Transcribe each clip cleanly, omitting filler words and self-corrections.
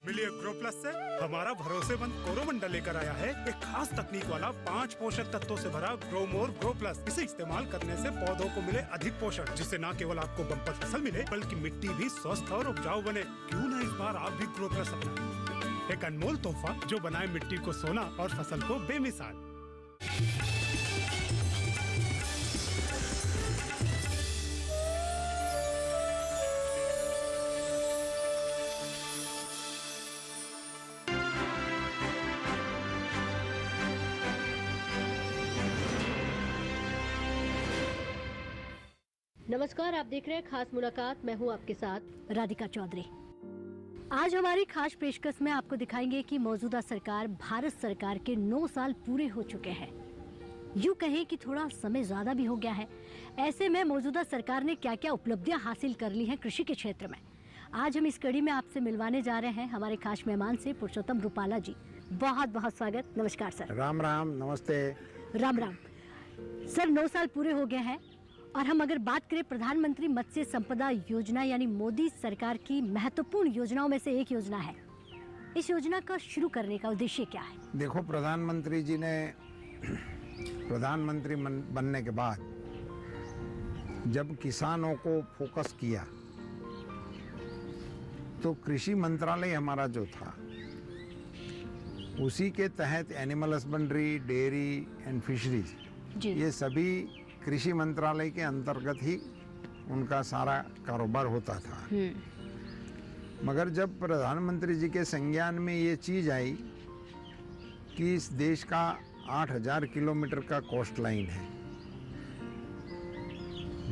मिलिए grow plus से हमारा भरोसेमंद कोरोमंडल लेकर आया है एक खास तकनीक वाला 5 पोषक तत्वों से भरा ग्रो मोर ग्रो प्लस। इसे इस्तेमाल करने से पौधों को मिले अधिक पोषण, जिससे न केवल आपको बम्पर फसल मिले बल्कि मिट्टी भी स्वस्थ और उपजाऊ बने। क्यों न इस बार आप भी ग्रो प्लस अपनाएं। एक अनमोल तोहफा जो बनाए मिट्टी को सोना और फसल को बेमिसाल। नमस्कार, आप देख रहे हैं खास मुलाकात। मैं हूं आपके साथ राधिका चौधरी। आज हमारी खास पेशकश में आपको दिखाएंगे कि मौजूदा सरकार भारत सरकार के 9 साल पूरे हो चुके हैं। यूं कहें कि थोड़ा समय ज्यादा भी हो गया है। ऐसे में मौजूदा सरकार ने क्या क्या उपलब्धियां हासिल कर ली हैं कृषि के क्षेत्र में। आज हम इस कड़ी में आपसे मिलवाने जा रहे हैं हमारे खास मेहमान से पुरुषोत्तम रूपाला जी। बहुत बहुत स्वागत। नमस्कार सर। राम राम। नमस्ते। राम राम सर। 9 साल पूरे हो गए हैं और हम अगर बात करें प्रधानमंत्री मत्स्य संपदा योजना यानी मोदी सरकार की महत्वपूर्ण योजनाओं में से एक योजना है। इस योजना का शुरू करने का उद्देश्य क्या है? देखो, प्रधानमंत्री जी ने प्रधानमंत्री बनने के बाद जब किसानों को फोकस किया तो कृषि मंत्रालय हमारा जो था उसी के तहत animal husbandry, dairy and fisheries ये सभी कृषि मंत्रालय के अंतर्गत ही उनका सारा कारोबार होता था। मगर जब प्रधानमंत्री जी के संज्ञान में ये चीज आई कि इस देश का 8000 किलोमीटर का कोस्ट लाइन है,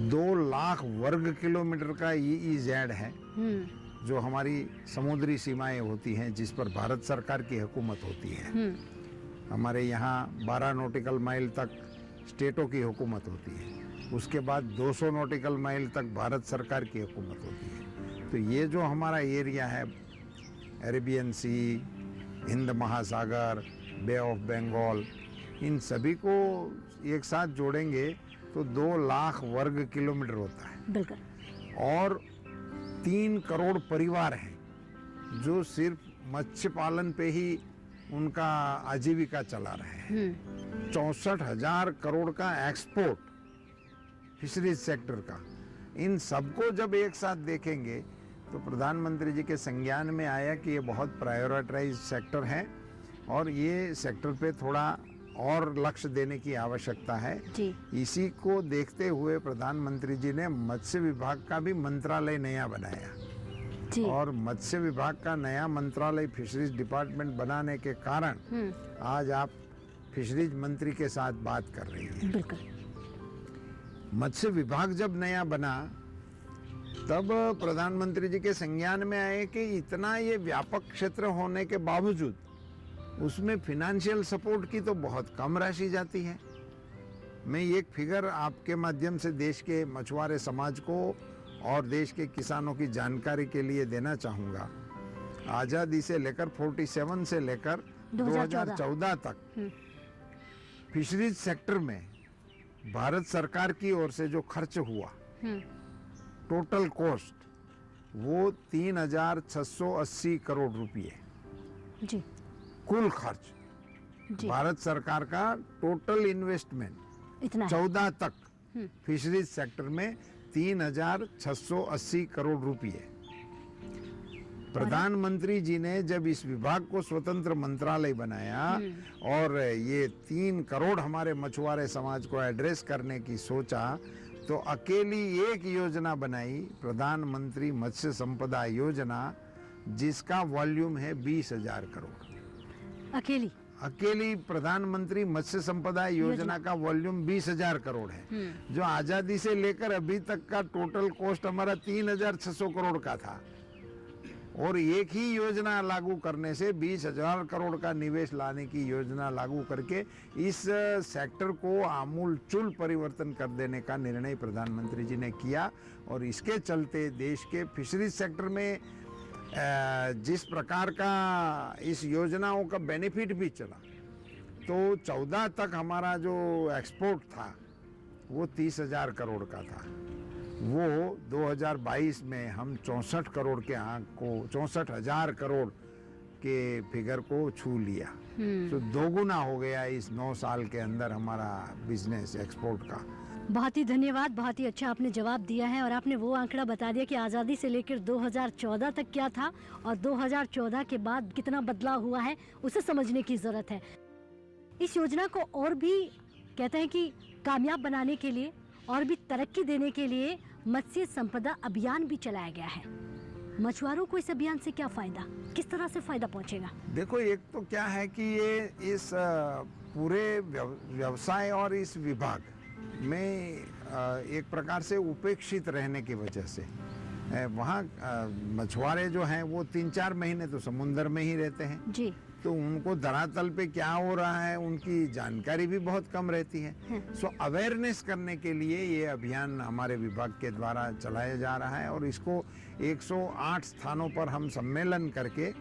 2 लाख वर्ग किलोमीटर का EEZ है जो हमारी समुद्री सीमाएं होती हैं, जिस पर भारत सरकार की हुकूमत होती है। हमारे यहाँ 12 नॉटिकल माइल तक स्टेटों की हुकूमत होती है, उसके बाद 200 नॉटिकल माइल तक भारत सरकार की हुकूमत होती है। तो ये जो हमारा एरिया है, अरेबियन सी, हिंद महासागर, बे ऑफ बंगाल, इन सभी को एक साथ जोड़ेंगे तो 2 लाख वर्ग किलोमीटर होता है। बिल्कुल। और 3 करोड़ परिवार हैं जो सिर्फ मत्स्य पालन पे ही उनका आजीविका चला रहे हैं। 64,000 करोड़ का एक्सपोर्ट फिशरीज सेक्टर का। इन सबको जब एक साथ देखेंगे तो प्रधानमंत्री जी के संज्ञान में आया कि ये बहुत प्रायोरिटाइज सेक्टर है और ये सेक्टर पे थोड़ा और लक्ष्य देने की आवश्यकता है जी। इसी को देखते हुए प्रधानमंत्री जी ने मत्स्य विभाग का भी मंत्रालय नया बनाया जी। और मत्स्य विभाग का नया मंत्रालय फिशरीज डिपार्टमेंट बनाने के कारण आज आप फिशरीज मंत्री के साथ बात कर रही है। बिल्कुल। मत्स्य विभाग जब नया बना तब प्रधानमंत्री जी के संज्ञान में आए कि इतना ये व्यापक क्षेत्र होने के बावजूद उसमें फिनेंशियल सपोर्ट की तो बहुत कम राशि जाती है। मैं एक फिगर आपके माध्यम से देश के मछुआरे समाज को और देश के किसानों की जानकारी के लिए देना चाहूँगा। आज़ादी से लेकर 47 से लेकर 2014 तक फिशरीज सेक्टर में भारत सरकार की ओर से जो खर्च हुआ टोटल कॉस्ट वो 3680 करोड़ रुपये जी। कुल खर्च जी। भारत सरकार का टोटल इन्वेस्टमेंट इतना 14 तक फिशरीज सेक्टर में 3680 करोड़ रुपये। प्रधानमंत्री जी ने जब इस विभाग को स्वतंत्र मंत्रालय बनाया और ये 3 करोड़ हमारे मछुआरे समाज को एड्रेस करने की सोचा तो अकेली एक योजना बनाई, प्रधानमंत्री मत्स्य संपदा योजना, जिसका वॉल्यूम है 20,000 करोड़। अकेली प्रधानमंत्री मत्स्य संपदा योजना का वॉल्यूम 20,000 करोड़ है, जो आजादी से लेकर अभी तक का टोटल कॉस्ट हमारा 3,600 करोड़ का था। और एक ही योजना लागू करने से 20,000 करोड़ का निवेश लाने की योजना लागू करके इस सेक्टर को आमूलचूल परिवर्तन कर देने का निर्णय प्रधानमंत्री जी ने किया। और इसके चलते देश के फिशरीज सेक्टर में जिस प्रकार का इस योजनाओं का बेनिफिट भी चला तो 14 तक हमारा जो एक्सपोर्ट था वो 30,000 करोड़ का था। वो 2022 में हम 64 करोड़ के आंक को 64,000 करोड़ के फिगर को छू लिया। तो दोगुना हो गया इस 9 साल के अंदर हमारा बिजनेस एक्सपोर्ट का। बहुत ही धन्यवाद, बहुत ही अच्छा आपने जवाब दिया है और आपने वो आंकड़ा बता दिया कि आज़ादी से लेकर 2014 तक क्या था और 2014 के बाद कितना बदलाव हुआ है, उसे समझने की ज़रूरत है। इस योजना को और भी कहते हैं कि कामयाब बनाने के लिए और भी तरक्की देने के लिए मत्स्य संपदा अभियान भी चलाया गया है। मछुआरों को इस अभियान से क्या फायदा, किस तरह से फायदा पहुंचेगा? देखो, एक तो क्या है कि ये इस पूरे व्यवसाय और इस विभाग में एक प्रकार से उपेक्षित रहने की वजह से वहाँ मछुआरे जो हैं वो 3-4 महीने तो समुद्र में ही रहते हैं जी। तो उनको धरातल पे क्या हो रहा है उनकी जानकारी भी बहुत कम रहती है। सो अवेयरनेस करने के लिए ये अभियान हमारे विभाग के द्वारा चलाया जा रहा है और इसको 108 स्थानों पर हम सम्मेलन करके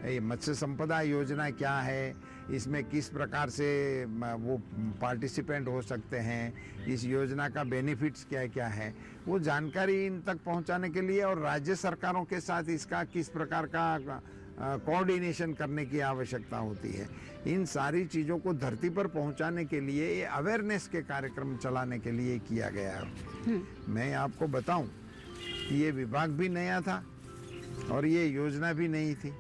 ये मत्स्य संपदा योजना क्या है, इसमें किस प्रकार से वो पार्टिसिपेंट हो सकते हैं, इस योजना का बेनिफिट्स क्या क्या है, वो जानकारी इन तक पहुंचाने के लिए और राज्य सरकारों के साथ इसका किस प्रकार का कोऑर्डिनेशन करने की आवश्यकता होती है, इन सारी चीज़ों को धरती पर पहुंचाने के लिए ये अवेयरनेस के कार्यक्रम चलाने के लिए किया गया है। मैं आपको बताऊं कि ये विभाग भी नया था और ये योजना भी नई थी।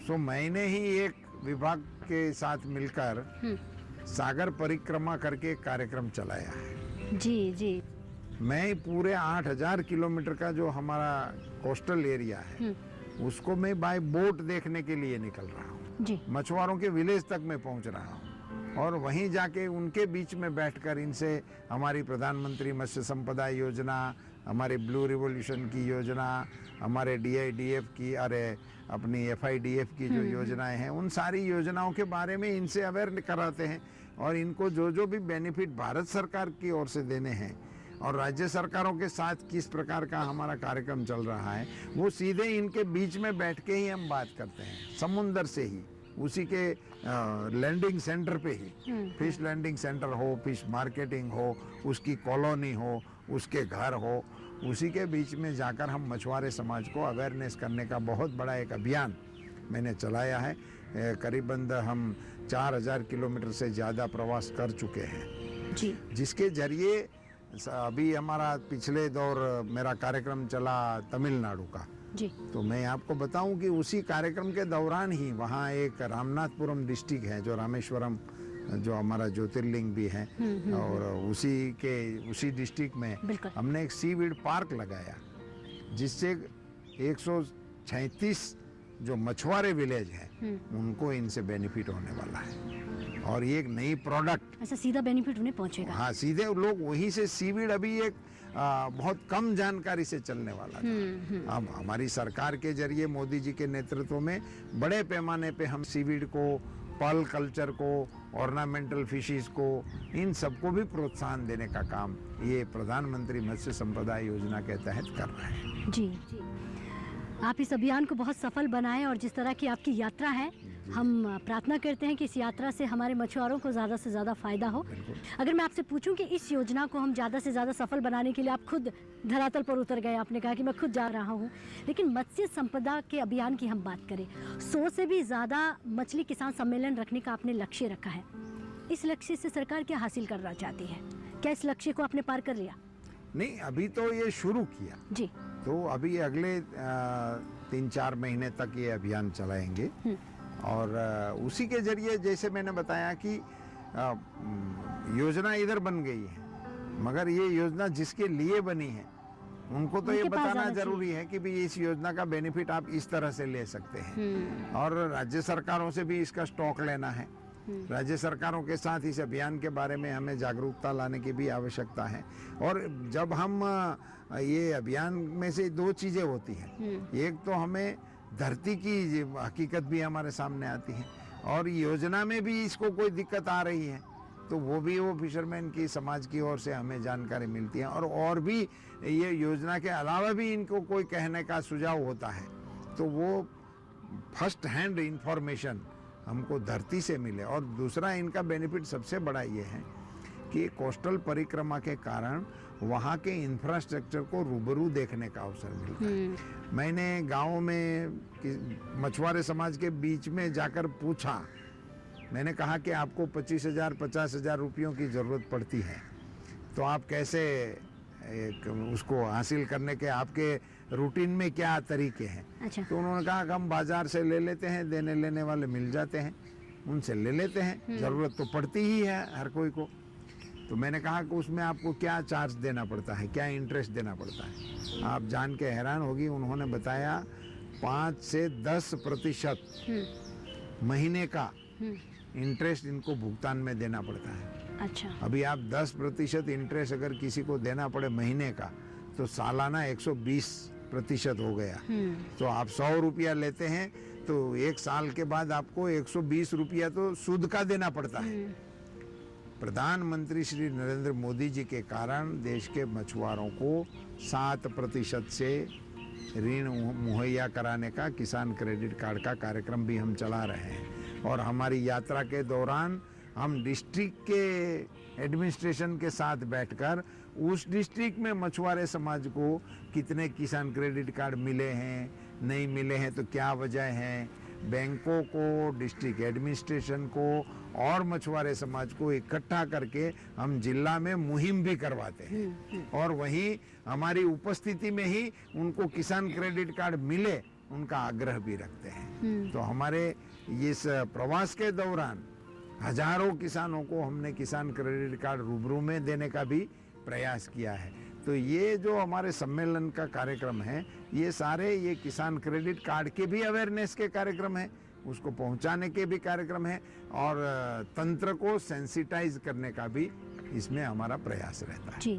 सो मैंने ही एक विभाग के साथ मिलकर सागर परिक्रमा करके कार्यक्रम चलाया है। जी जी। मैं पूरे 8000 किलोमीटर का जो हमारा कोस्टल एरिया है उसको मैं बाय बोट देखने के लिए निकल रहा हूँ जी। मछुआरों के विलेज तक मैं पहुँच रहा हूँ और वहीं जाके उनके बीच में बैठकर इनसे हमारी प्रधानमंत्री मत्स्य संपदा योजना, हमारे ब्लू रिवोल्यूशन की योजना, हमारे DIDF की अपनी FIDF की जो योजनाएं हैं उन सारी योजनाओं के बारे में इनसे अवेयर कराते हैं और इनको जो भी बेनिफिट भारत सरकार की ओर से देने हैं और राज्य सरकारों के साथ किस प्रकार का हमारा कार्यक्रम चल रहा है वो सीधे इनके बीच में बैठ के ही हम बात करते हैं, समुंदर से ही, उसी के लैंडिंग सेंटर पे ही, फिश लैंडिंग सेंटर हो, फिश मार्केटिंग हो, उसकी कॉलोनी हो, उसके घर हो, उसी के बीच में जाकर हम मछुआरे समाज को अवेयरनेस करने का बहुत बड़ा एक अभियान मैंने चलाया है। करीबन हम 4000 किलोमीटर से ज़्यादा प्रवास कर चुके हैं जी। जिसके जरिए अभी हमारा पिछले दौर मेरा कार्यक्रम चला तमिलनाडु का जी। तो मैं आपको बताऊं कि उसी कार्यक्रम के दौरान ही वहाँ एक रामनाथपुरम डिस्ट्रिक्ट है जो रामेश्वरम जो हमारा ज्योतिर्लिंग भी है और उसी डिस्ट्रिक्ट में हमने एक सीवीड पार्क लगाया जिससे 136 जो मछुआरे विलेज हैं उनको इनसे बेनिफिट होने वाला है और ये एक नई प्रोडक्ट। अच्छा, सीधा बेनिफिट उन्हें पहुंचेगा? हाँ, सीधे लोग वहीं से सीवीड अभी एक बहुत कम जानकारी से चलने वाला था। अब हमारी सरकार के जरिए मोदी जी के नेतृत्व में बड़े पैमाने पे हम सीवीड को, पर्ल कल्चर को, ऑर्नामेंटल फिशेस को, इन सबको भी प्रोत्साहन देने का काम ये प्रधानमंत्री मत्स्य संपदा योजना के तहत कर रहे हैं। जी जी। आप इस अभियान को बहुत सफल बनाएं और जिस तरह की आपकी यात्रा है हम प्रार्थना करते हैं कि इस यात्रा से हमारे मछुआरों को ज़्यादा से ज़्यादा फ़ायदा हो। अगर मैं आपसे पूछूं कि इस योजना को हम ज़्यादा से ज़्यादा सफल बनाने के लिए आप खुद धरातल पर उतर गए, आपने कहा कि मैं खुद जा रहा हूं, लेकिन मत्स्य संपदा के अभियान की हम बात करें, 100 से भी ज़्यादा मछली किसान सम्मेलन रखने का आपने लक्ष्य रखा है। इस लक्ष्य से सरकार क्या हासिल करना चाहती है? क्या इस लक्ष्य को आपने पार कर लिया? नहीं, अभी तो ये शुरू किया जी। तो अभी अगले 3-4 महीने तक ये अभियान चलाएंगे और उसी के जरिए जैसे मैंने बताया कि योजना इधर बन गई है मगर ये योजना जिसके लिए बनी है उनको तो ये बताना जरूरी है कि भी इस योजना का बेनिफिट आप इस तरह से ले सकते हैं और राज्य सरकारों से भी इसका स्टॉक लेना है। राज्य सरकारों के साथ इस अभियान के बारे में हमें जागरूकता लाने की भी आवश्यकता है और जब हम ये अभियान में से 2 चीजें होती हैं, एक तो हमें धरती की हकीकत भी हमारे सामने आती है और योजना में भी इसको कोई दिक्कत आ रही है तो वो फिशरमैन की समाज की ओर से हमें जानकारी मिलती है और भी ये योजना के अलावा भी इनको कोई कहने का सुझाव होता है तो वो फर्स्ट हैंड इंफॉर्मेशन हमको धरती से मिले। और दूसरा इनका बेनिफिट सबसे बड़ा ये है कि कोस्टल परिक्रमा के कारण वहाँ के इंफ्रास्ट्रक्चर को रूबरू देखने का अवसर मिलता है। मैंने गाँव में मछुआरे समाज के बीच में जाकर पूछा, मैंने कहा कि आपको 25,000 50,000 रुपयों की ज़रूरत पड़ती है, तो आप कैसे उसको हासिल करने के आपके रूटीन में क्या तरीके हैं? अच्छा। तो उन्होंने कहा कि हम बाजार से ले लेते हैं, देने लेने वाले मिल जाते हैं, उनसे ले लेते हैं, ज़रूरत तो पड़ती ही है हर कोई को। तो मैंने कहा कि उसमें आपको क्या चार्ज देना पड़ता है, क्या इंटरेस्ट देना पड़ता है? आप जान के हैरान होगी, उन्होंने बताया 5 से 10% महीने का इंटरेस्ट इनको भुगतान में देना पड़ता है। अच्छा। अभी आप 10% इंटरेस्ट अगर किसी को देना पड़े महीने का, तो सालाना 120% हो गया। तो आप 100 रुपया लेते हैं तो 1 साल के बाद आपको 120 रुपया तो सूद का देना पड़ता है। प्रधानमंत्री श्री नरेंद्र मोदी जी के कारण देश के मछुआरों को 7% से ऋण मुहैया कराने का किसान क्रेडिट कार्ड का कार्यक्रम भी हम चला रहे हैं। और हमारी यात्रा के दौरान हम डिस्ट्रिक्ट के एडमिनिस्ट्रेशन के साथ बैठकर उस डिस्ट्रिक्ट में मछुआरे समाज को कितने किसान क्रेडिट कार्ड मिले हैं, नहीं मिले हैं तो क्या वजह है, बैंकों को, डिस्ट्रिक्ट एडमिनिस्ट्रेशन को और मछुआरे समाज को इकट्ठा करके हम जिला में मुहिम भी करवाते हैं। और वहीं हमारी उपस्थिति में ही उनको किसान क्रेडिट कार्ड मिले, उनका आग्रह भी रखते हैं। तो हमारे इस प्रवास के दौरान हजारों किसानों को हमने किसान क्रेडिट कार्ड रूबरू में देने का भी प्रयास किया है। तो ये जो हमारे सम्मेलन का कार्यक्रम है, ये सारे ये किसान क्रेडिट कार्ड के भी अवेयरनेस के कार्यक्रम है, उसको पहुंचाने के भी कार्यक्रम है, और तंत्र को सेंसिटाइज करने का भी इसमें हमारा प्रयास रहता है। जी,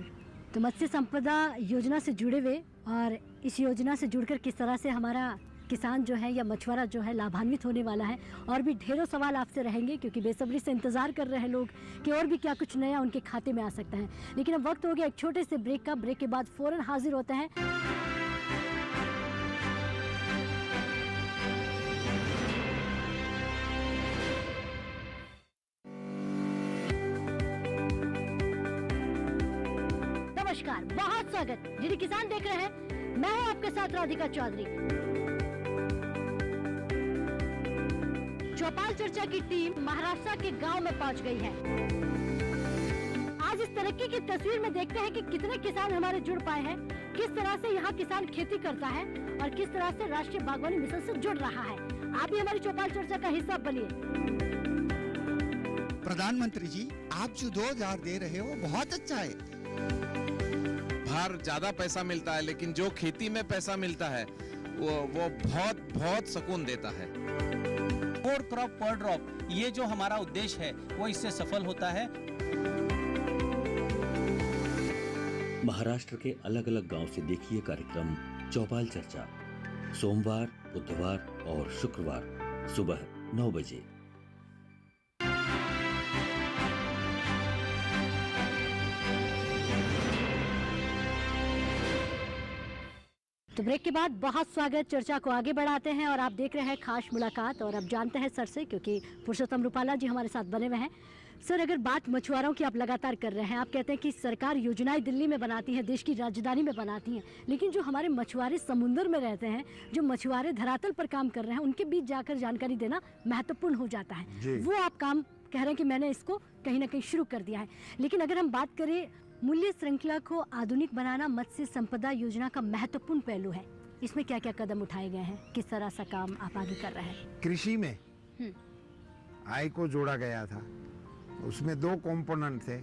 तो मत्स्य संपदा योजना से जुड़े हुए और इस योजना से जुड़कर किस तरह से हमारा किसान जो है या मछुआरा जो है लाभान्वित होने वाला है, और भी ढेरों सवाल आपसे रहेंगे क्योंकि बेसब्री से इंतजार कर रहे हैं लोग कि और भी क्या कुछ नया उनके खाते में आ सकता है। लेकिन अब वक्त हो गया एक छोटे से ब्रेक का। ब्रेक के बाद फौरन हाजिर होते हैं। नमस्कार, बहुत स्वागत। डीडी किसान देख रहे हैं, मैं हूं आपके साथ राधिका चौधरी। चौपाल चर्चा की टीम महाराष्ट्र के गांव में पहुंच गई है। आज इस तरक्की की तस्वीर में देखते हैं कि कितने किसान हमारे जुड़ पाए हैं, किस तरह से यहाँ किसान खेती करता है और किस तरह से राष्ट्रीय बागवानी मिशन से जुड़ रहा है। आप भी हमारी चौपाल चर्चा का हिस्सा बनिए। प्रधानमंत्री जी, आप जो 2,000 दे रहे हो बहुत अच्छा है। बाहर ज्यादा पैसा मिलता है, लेकिन जो खेती में पैसा मिलता है वो बहुत बहुत सुकून देता है। 4 क्रॉप पर ड्रॉप, ये जो हमारा उद्देश्य है वो इससे सफल होता है। महाराष्ट्र के अलग अलग गांव से देखिए कार्यक्रम चौपाल चर्चा, सोमवार, बुधवार और शुक्रवार सुबह 9 बजे। तो ब्रेक के बाद बहुत स्वागत। चर्चा को आगे बढ़ाते हैं और आप देख रहे हैं खास मुलाकात। और अब जानते हैं सर से, क्योंकि पुरुषोत्तम रूपाला जी हमारे साथ बने हुए हैं। सर, अगर बात मछुआरों की आप लगातार कर रहे हैं, आप कहते हैं कि सरकार योजनाएं दिल्ली में बनाती है, देश की राजधानी में बनाती हैं, लेकिन जो हमारे मछुआरे समुद्र में रहते हैं, जो मछुआरे धरातल पर काम कर रहे हैं, उनके बीच जाकर जानकारी देना महत्वपूर्ण हो जाता है। वो आप काम कह रहे हैं कि मैंने इसको कहीं ना कहीं शुरू कर दिया है। लेकिन अगर हम बात करें, मूल्य श्रृंखला को आधुनिक बनाना मत्स्य संपदा योजना का महत्वपूर्ण पहलू है। इसमें क्या क्या कदम उठाए गए हैं, किस तरह सा काम आप आगे कर रहे हैं? कृषि में आय को जोड़ा गया था। उसमें 2 कंपोनेंट थे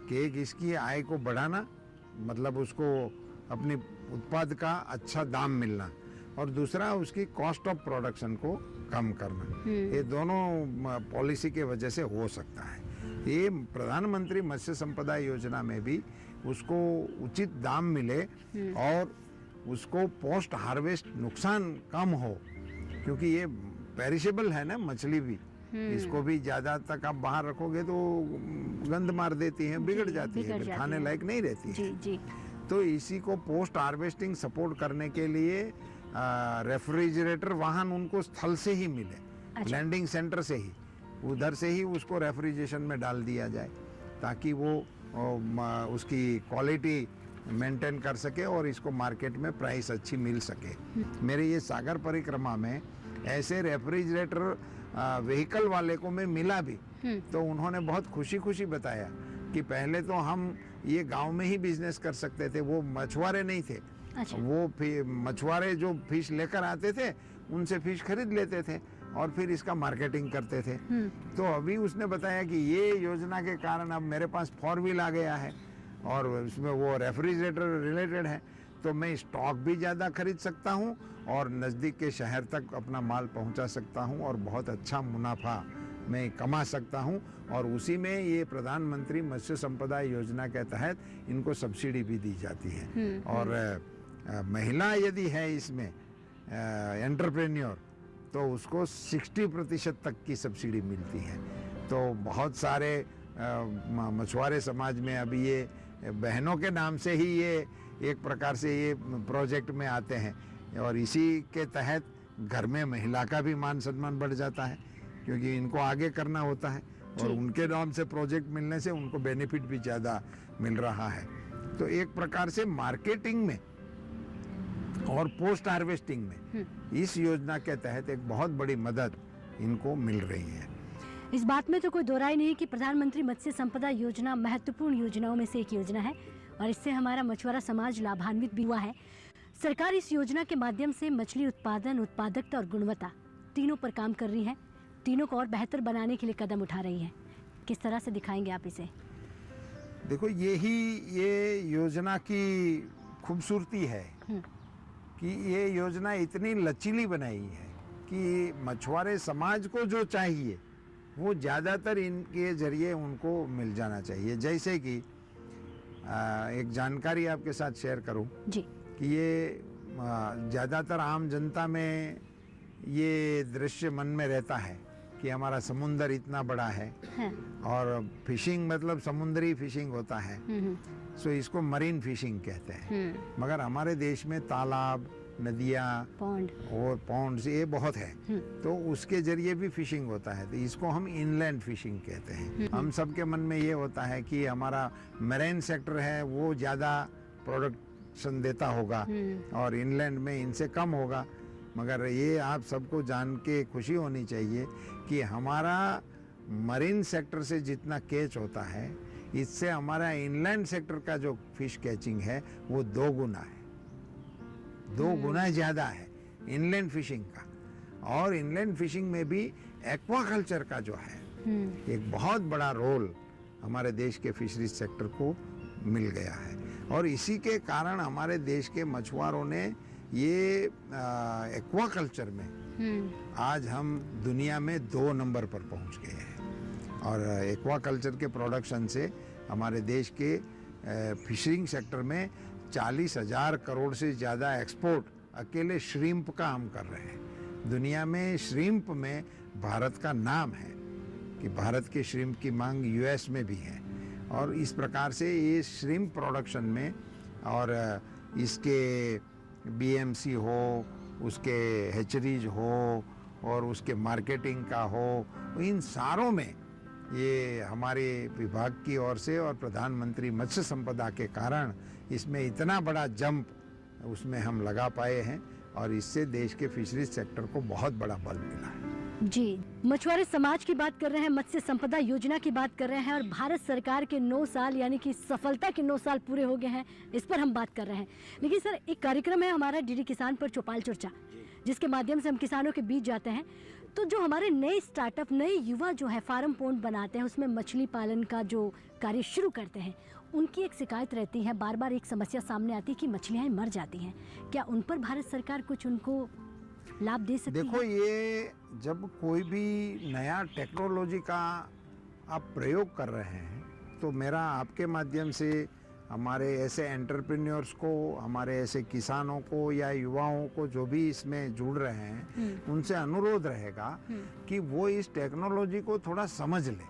कि एक इसकी आय को बढ़ाना, मतलब उसको अपने उत्पाद का अच्छा दाम मिलना, और दूसरा उसकी कॉस्ट ऑफ प्रोडक्शन को कम करना। ये दोनों पॉलिसी के वजह से हो सकता है। ये प्रधानमंत्री मत्स्य संपदा योजना में भी उसको उचित दाम मिले और उसको पोस्ट हार्वेस्ट नुकसान कम हो, क्योंकि ये पेरिशेबल है ना मछली भी। इसको भी ज्यादा तक आप बाहर रखोगे तो गंद मार देती है, बिगड़ जाती है, फिर खाने लायक नहीं रहती है। तो इसी को पोस्ट हार्वेस्टिंग सपोर्ट करने के लिए रेफ्रिजरेटर वाहन उनको स्थल से ही मिले, लैंडिंग सेंटर से ही, उधर से ही उसको रेफ्रिजरेशन में डाल दिया जाए, ताकि वो उसकी क्वालिटी मेंटेन कर सके और इसको मार्केट में प्राइस अच्छी मिल सके। मेरे ये सागर परिक्रमा में ऐसे रेफ्रिजरेटर व्हीकल वाले को मैं मिला भी, तो उन्होंने बहुत खुशी खुशी बताया कि पहले तो हम ये गांव में ही बिजनेस कर सकते थे, वो मछुआरे नहीं थे। अच्छा। वो मछुआरे जो फिश लेकर आते थे उनसे फिश खरीद लेते थे और फिर इसका मार्केटिंग करते थे। तो अभी उसने बताया कि ये योजना के कारण अब मेरे पास 4 व्हील आ गया है और उसमें वो रेफ्रिजरेटर रिलेटेड है, तो मैं स्टॉक भी ज़्यादा खरीद सकता हूँ और नज़दीक के शहर तक अपना माल पहुँचा सकता हूँ और बहुत अच्छा मुनाफा मैं कमा सकता हूँ। और उसी में ये प्रधानमंत्री मत्स्य संपदा योजना के तहत इनको सब्सिडी भी दी जाती है। और महिला यदि है इसमें एंटरप्रेन्योर, तो उसको 60% तक की सब्सिडी मिलती है। तो बहुत सारे मछुआरे समाज में अभी ये बहनों के नाम से ही ये एक प्रकार से ये प्रोजेक्ट में आते हैं और इसी के तहत घर में महिला का भी मान सम्मान बढ़ जाता है, क्योंकि इनको आगे करना होता है और उनके नाम से प्रोजेक्ट मिलने से उनको बेनिफिट भी ज़्यादा मिल रहा है। तो एक प्रकार से मार्केटिंग में और पोस्ट हार्वेस्टिंग में इस योजना के तहत एक बहुत बड़ी मदद इनको मिल रही है। इस बात में तो कोई दो राय नहीं कि प्रधानमंत्री मत्स्य संपदा योजना महत्वपूर्ण योजनाओं में से एक योजना है और इससे हमारा मछुआरा समाज लाभान्वित भी हुआ है। सरकार इस योजना के माध्यम से मछली उत्पादन, उत्पादकता और गुणवत्ता तीनों पर काम कर रही है, तीनों को और बेहतर बनाने के लिए कदम उठा रही है। किस तरह से दिखाएंगे आप इसे? देखो, ये योजना की खूबसूरती है कि ये योजना इतनी लचीली बनाई है कि मछुआरे समाज को जो चाहिए वो ज़्यादातर इनके जरिए उनको मिल जाना चाहिए। जैसे कि एक जानकारी आपके साथ शेयर करूं जी कि ये ज़्यादातर आम जनता में ये दृश्य मन में रहता है कि हमारा समुंदर इतना बड़ा है और फिशिंग मतलब समुद्री फिशिंग होता है, सो इसको मरीन फिशिंग कहते हैं। मगर हमारे देश में तालाब, नदियाँ और पॉन्ड्स ये बहुत है, तो उसके जरिए भी फिशिंग होता है, तो इसको हम इनलैंड फिशिंग कहते हैं। हम सबके मन में ये होता है कि हमारा मैरीन सेक्टर है वो ज़्यादा प्रोडक्शन देता होगा और इनलैंड में इनसे कम होगा। मगर ये आप सबको जान के खुशी होनी चाहिए कि हमारा मरीन सेक्टर से जितना कैच होता है, इससे हमारा इनलैंड सेक्टर का जो फिश कैचिंग है वो 2 गुना है, 2 गुना ज़्यादा है इनलैंड फिशिंग का। और इनलैंड फिशिंग में भी एक्वाकल्चर का जो है एक बहुत बड़ा रोल हमारे देश के फिशरीज सेक्टर को मिल गया है और इसी के कारण हमारे देश के मछुआरों ने ये एक्वाकल्चर में आज हम दुनिया में 2 नंबर पर पहुंच गए हैं। और एक्वाकल्चर के प्रोडक्शन से हमारे देश के फिशरिंग सेक्टर में 40,000 करोड़ से ज़्यादा एक्सपोर्ट अकेले श्रिम्प का हम कर रहे हैं। दुनिया में श्रिम्प में भारत का नाम है कि भारत के श्रिम्प की मांग यूएस में भी है और इस प्रकार से ये श्रिम्प प्रोडक्शन में और इसके बीएमसी हो, उसके हैचरीज हो और उसके मार्केटिंग का हो, इन सारों में ये हमारे विभाग की ओर से और प्रधानमंत्री मत्स्य संपदा के कारण इसमें इतना बड़ा जंप उसमें हम लगा पाए हैं और इससे देश के फिशरीज सेक्टर को बहुत बड़ा बल मिला है। जी, मछुआरे समाज की बात कर रहे हैं, मत्स्य संपदा योजना की बात कर रहे हैं और भारत सरकार के 9 साल यानी कि सफलता के 9 साल पूरे हो गए हैं, इस पर हम बात कर रहे हैं। लेकिन सर, एक कार्यक्रम है हमारा डीडी किसान पर चौपाल चर्चा, जिसके माध्यम से हम किसानों के बीच जाते हैं। तो जो हमारे नए स्टार्टअप, नए युवा जो है फार्म पॉन्ड बनाते हैं, उसमें मछली पालन का जो कार्य शुरू करते हैं, उनकी एक शिकायत रहती है, बार बार एक समस्या सामने आती है कि मछलियाँ मर जाती हैं। क्या उन पर भारत सरकार कुछ उनको लाभ दे सकती है? देखो, ये जब कोई भी नया टेक्नोलॉजी का आप प्रयोग कर रहे हैं तो मेरा आपके माध्यम से हमारे ऐसे एंटरप्रेन्योर्स को, हमारे ऐसे किसानों को या युवाओं को जो भी इसमें जुड़ रहे हैं उनसे अनुरोध रहेगा कि वो इस टेक्नोलॉजी को थोड़ा समझ लें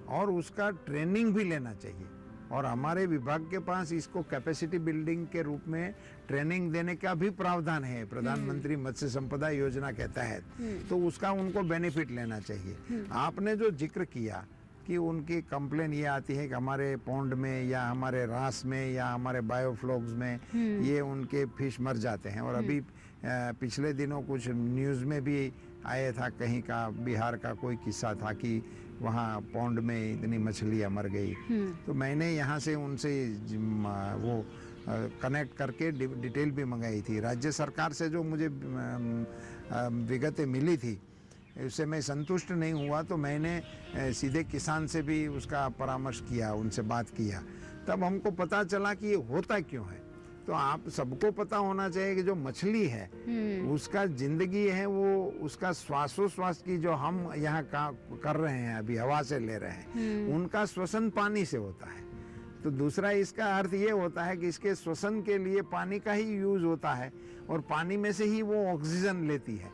और उसका ट्रेनिंग भी लेना चाहिए। और हमारे विभाग के पास इसको कैपेसिटी बिल्डिंग के रूप में ट्रेनिंग देने का भी प्रावधान है प्रधानमंत्री मत्स्य संपदा योजना के तहत, तो उसका उनको बेनिफिट लेना चाहिए। आपने जो जिक्र किया कि उनकी कंप्लेन ये आती है कि हमारे पॉन्ड में या हमारे रास में या हमारे बायोफ्लॉग्स में ये उनके फिश मर जाते हैं। और अभी पिछले दिनों कुछ न्यूज़ में भी आया था, कहीं का बिहार का कोई किस्सा था कि वहाँ पॉन्ड में इतनी मछलियाँ मर गई। तो मैंने यहाँ से उनसे वो कनेक्ट करके डिटेल भी मंगाई थी। राज्य सरकार से जो मुझे विगतें मिली थी उससे मैं संतुष्ट नहीं हुआ, तो मैंने सीधे किसान से भी उसका परामर्श किया, उनसे बात किया। तब हमको पता चला कि ये होता क्यों है। तो आप सबको पता होना चाहिए कि जो मछली है उसका जिंदगी है, वो उसका श्वासोश्वास की जो हम यहाँ कर रहे हैं अभी हवा से ले रहे हैं, उनका श्वसन पानी से होता है। तो दूसरा इसका अर्थ ये होता है कि इसके श्वसन के लिए पानी का ही यूज होता है और पानी में से ही वो ऑक्सीजन लेती है।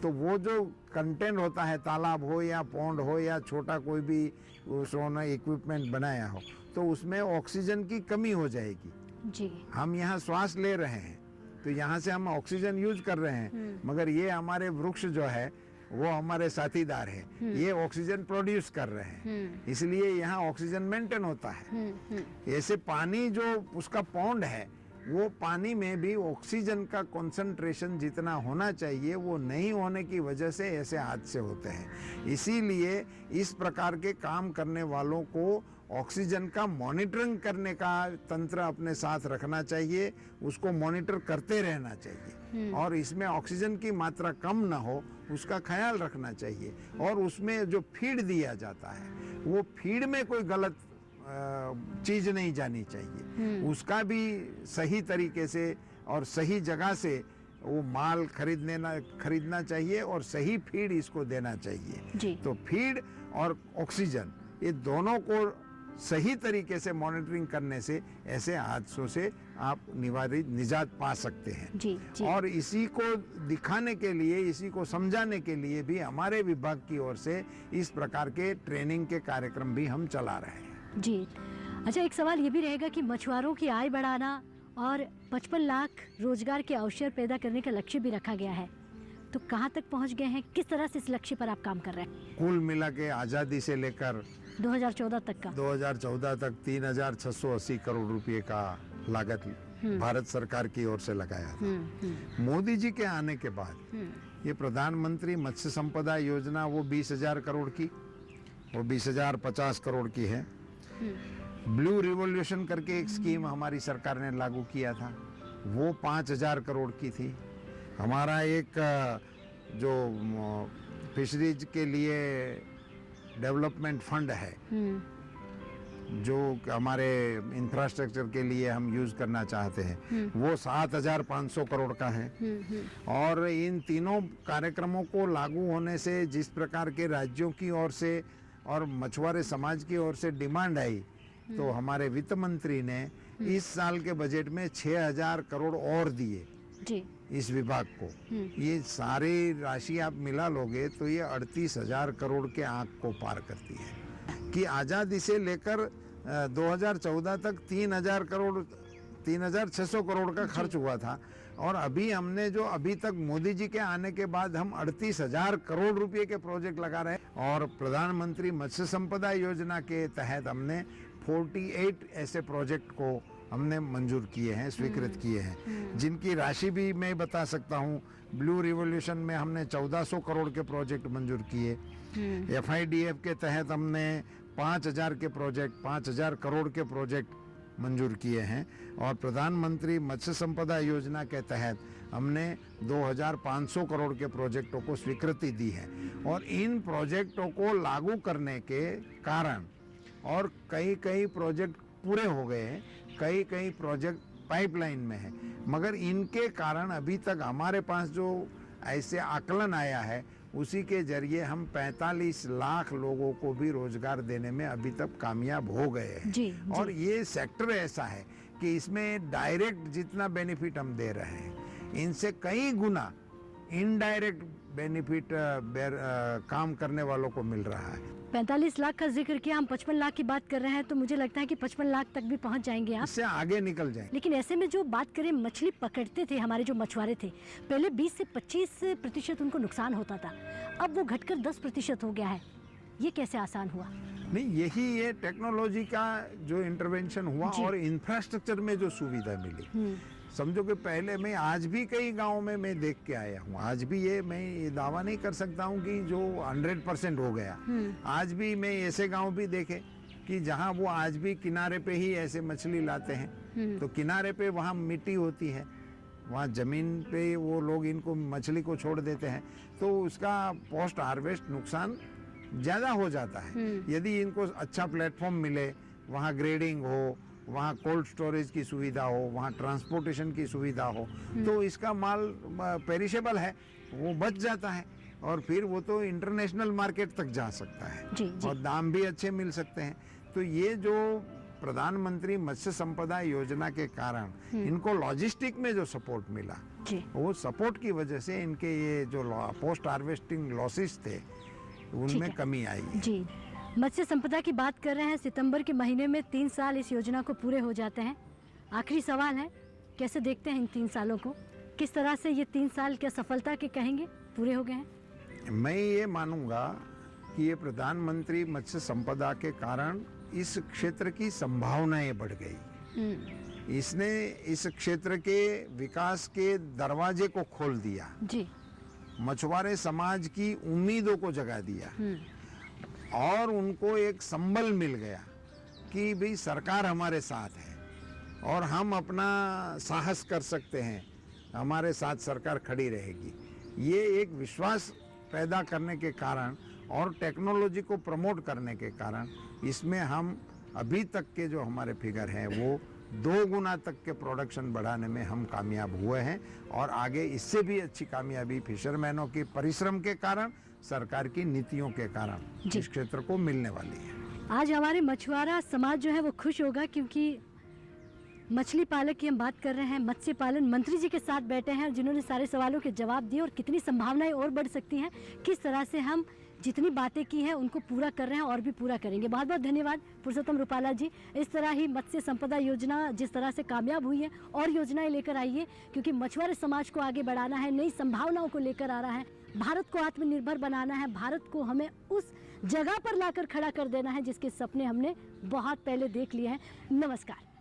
तो वो जो कंटेंट होता है, तालाब हो या पॉन्ड हो या छोटा कोई भी उसने इक्विपमेंट बनाया हो, तो उसमें ऑक्सीजन की कमी हो जाएगी जी। हम यहाँ श्वास ले रहे हैं तो यहाँ से हम ऑक्सीजन यूज कर रहे हैं, मगर ये हमारे वृक्ष जो है वो हमारे साथीदार है, ये ऑक्सीजन प्रोड्यूस कर रहे हैं, इसलिए यहाँ ऑक्सीजन मेंटेन होता है। ऐसे पानी जो उसका पॉन्ड है, वो पानी में भी ऑक्सीजन का कंसंट्रेशन जितना होना चाहिए वो नहीं होने की वजह से ऐसे हादसे होते हैं। इसीलिए इस प्रकार के काम करने वालों को ऑक्सीजन का मॉनिटरिंग करने का तंत्र अपने साथ रखना चाहिए, उसको मॉनिटर करते रहना चाहिए और इसमें ऑक्सीजन की मात्रा कम ना हो उसका ख्याल रखना चाहिए। और उसमें जो फीड दिया जाता है वो फीड में कोई गलत चीज नहीं जानी चाहिए, उसका भी सही तरीके से और सही जगह से वो माल खरीदना चाहिए और सही फीड इसको देना चाहिए। तो फीड और ऑक्सीजन ये दोनों को सही तरीके से मॉनिटरिंग करने से ऐसे हादसों से आप निजात पा सकते हैं। जी। और इसी को दिखाने के लिए, इसी को समझाने के लिए भी हमारे विभाग की ओर से इस प्रकार के ट्रेनिंग के कार्यक्रम भी हम चला रहे हैं जी। अच्छा, एक सवाल ये भी रहेगा कि मछुआरों की आय बढ़ाना और 55 लाख रोजगार के अवसर पैदा करने का लक्ष्य भी रखा गया है, तो कहाँ तक पहुँच गए हैं, किस तरह से इस लक्ष्य पर आप काम कर रहे हैं? कुल मिला के आज़ादी से लेकर 2014 तक का 2014 तक 3,680 करोड़ रुपए का लागत भारत सरकार की ओर से लगाया था। मोदी जी के आने के बाद ये प्रधानमंत्री मत्स्य संपदा योजना वो 20,000 करोड़ की, वो 20,050 करोड़ की है। ब्लू रिवॉल्यूशन करके एक स्कीम हमारी सरकार ने लागू किया था, वो 5,000 करोड़ की थी। हमारा एक जो फिशरीज के लिए डेवलपमेंट फंड है जो हमारे इंफ्रास्ट्रक्चर के लिए हम यूज करना चाहते हैं, वो 7,500 करोड़ का है। और इन तीनों कार्यक्रमों को लागू होने से जिस प्रकार के राज्यों की ओर से और मछुआरे समाज की ओर से डिमांड आई, तो हमारे वित्त मंत्री ने इस साल के बजट में 6,000 करोड़ और दिए जी इस विभाग को। ये सारी राशि आप मिला लोगे तो ये 38,000 करोड़ के आंक को पार करती है कि आज़ादी से लेकर 2014 तक 3,600 करोड़ का खर्च हुआ था। और अभी हमने जो अभी तक मोदी जी के आने के बाद हम 38,000 करोड़ रुपए के प्रोजेक्ट लगा रहे हैं। और प्रधानमंत्री मत्स्य संपदा योजना के तहत हमने 48 ऐसे प्रोजेक्ट को हमने मंजूर किए हैं, स्वीकृत किए हैं, जिनकी राशि भी मैं बता सकता हूँ। ब्लू रिवॉल्यूशन में हमने 1,400 करोड़ के प्रोजेक्ट मंजूर किए। FIDF के तहत हमने 5,000 के प्रोजेक्ट, 5,000 करोड़ के प्रोजेक्ट मंजूर किए हैं। और प्रधानमंत्री मत्स्य संपदा योजना के तहत हमने 2,500 करोड़ के प्रोजेक्टों को स्वीकृति दी है। और इन प्रोजेक्टों को लागू करने के कारण और कई प्रोजेक्ट पूरे हो गए हैं, कई प्रोजेक्ट पाइपलाइन में है, मगर इनके कारण अभी तक हमारे पास जो ऐसे आकलन आया है उसी के जरिए हम 45 लाख लोगों को भी रोजगार देने में अभी तक कामयाब हो गए हैं। और ये सेक्टर ऐसा है कि इसमें डायरेक्ट जितना बेनिफिट हम दे रहे हैं, इनसे कई गुना इनडायरेक्ट बेनिफिट काम करने वालों को मिल रहा है। 45 लाख का जिक्र किया, हम 55 लाख की बात कर रहे हैं, तो मुझे लगता है कि 55 लाख तक भी पहुंच जाएंगे आप, इससे आगे निकल जाएंगे। लेकिन ऐसे में जो बात करें, मछली पकड़ते थे हमारे जो मछुआरे थे, पहले 20 से 25% उनको नुकसान होता था, अब वो घटकर 10% हो गया है। ये कैसे आसान हुआ? नहीं, यही ये टेक्नोलॉजी का जो इंटरवेंशन हुआ जी। और इंफ्रास्ट्रक्चर में जो सुविधा मिली। समझो कि पहले मैं आज भी कई गांव में मैं देख के आया हूँ, आज भी मैं ये दावा नहीं कर सकता हूँ कि जो 100% हो गया। आज भी मैं ऐसे गांव भी देखे कि जहाँ वो आज भी किनारे पे ही ऐसे मछली लाते हैं। तो किनारे पे वहाँ मिट्टी होती है, वहाँ जमीन पे वो लोग इनको मछली को छोड़ देते हैं, तो उसका पोस्ट हार्वेस्ट नुकसान ज़्यादा हो जाता है। यदि इनको अच्छा प्लेटफॉर्म मिले, वहाँ ग्रेडिंग हो, वहाँ कोल्ड स्टोरेज की सुविधा हो, वहाँ ट्रांसपोर्टेशन की सुविधा हो, तो इसका माल पेरिशेबल है, वो बच जाता है और फिर वो तो इंटरनेशनल मार्केट तक जा सकता है। जी, जी। और दाम भी अच्छे मिल सकते हैं। तो ये जो प्रधानमंत्री मत्स्य संपदा योजना के कारण इनको लॉजिस्टिक में जो सपोर्ट मिला, जी। वो सपोर्ट की वजह से इनके ये जो पोस्ट हार्वेस्टिंग लॉसेस थे उनमें है। कमी आई है। जी, मत्स्य संपदा की बात कर रहे हैं। सितंबर के महीने में 3 साल इस योजना को पूरे हो जाते हैं। आखिरी सवाल है, कैसे देखते हैं इन 3 सालों को? किस तरह से ये 3 साल क्या सफलता के कहेंगे पूरे हो गए हैं? मैं ये मानूंगा कि ये प्रधानमंत्री मत्स्य संपदा के कारण इस क्षेत्र की संभावनाएं बढ़ गई। इसने इस क्षेत्र के विकास के दरवाजे को खोल दिया, जी। मछुआरे समाज की उम्मीदों को जगा दिया और उनको एक संबल मिल गया कि भाई सरकार हमारे साथ है और हम अपना साहस कर सकते हैं, हमारे साथ सरकार खड़ी रहेगी। ये एक विश्वास पैदा करने के कारण और टेक्नोलॉजी को प्रमोट करने के कारण इसमें हम अभी तक के जो हमारे फिगर हैं वो 2 गुना तक के प्रोडक्शन बढ़ाने में हम कामयाब हुए हैं और आगे इससे भी अच्छी कामयाबी फिशरमैनों की परिश्रम के कारण, सरकार की नीतियों के कारण जी। इस क्षेत्र को मिलने वाली है। आज हमारे मछुआरा समाज जो है वो खुश होगा, क्योंकि मछली पालक की हम बात कर रहे हैं। मत्स्य पालन मंत्री जी के साथ बैठे हैं जिन्होंने सारे सवालों के जवाब दिए और कितनी संभावनाएं और बढ़ सकती हैं, किस तरह से हम जितनी बातें की हैं उनको पूरा कर रहे हैं और भी पूरा करेंगे। बहुत बहुत धन्यवाद पुरुषोत्तम रूपाला जी। इस तरह ही मत्स्य संपदा योजना जिस तरह से कामयाब हुई है और योजनाएं लेकर आइए, क्योंकि मछुआरे समाज को आगे बढ़ाना है, नई संभावनाओं को लेकर आ रहा है, भारत को आत्मनिर्भर बनाना है, भारत को हमें उस जगह पर लाकर खड़ा कर देना है जिसके सपने हमने बहुत पहले देख लिए हैं। नमस्कार।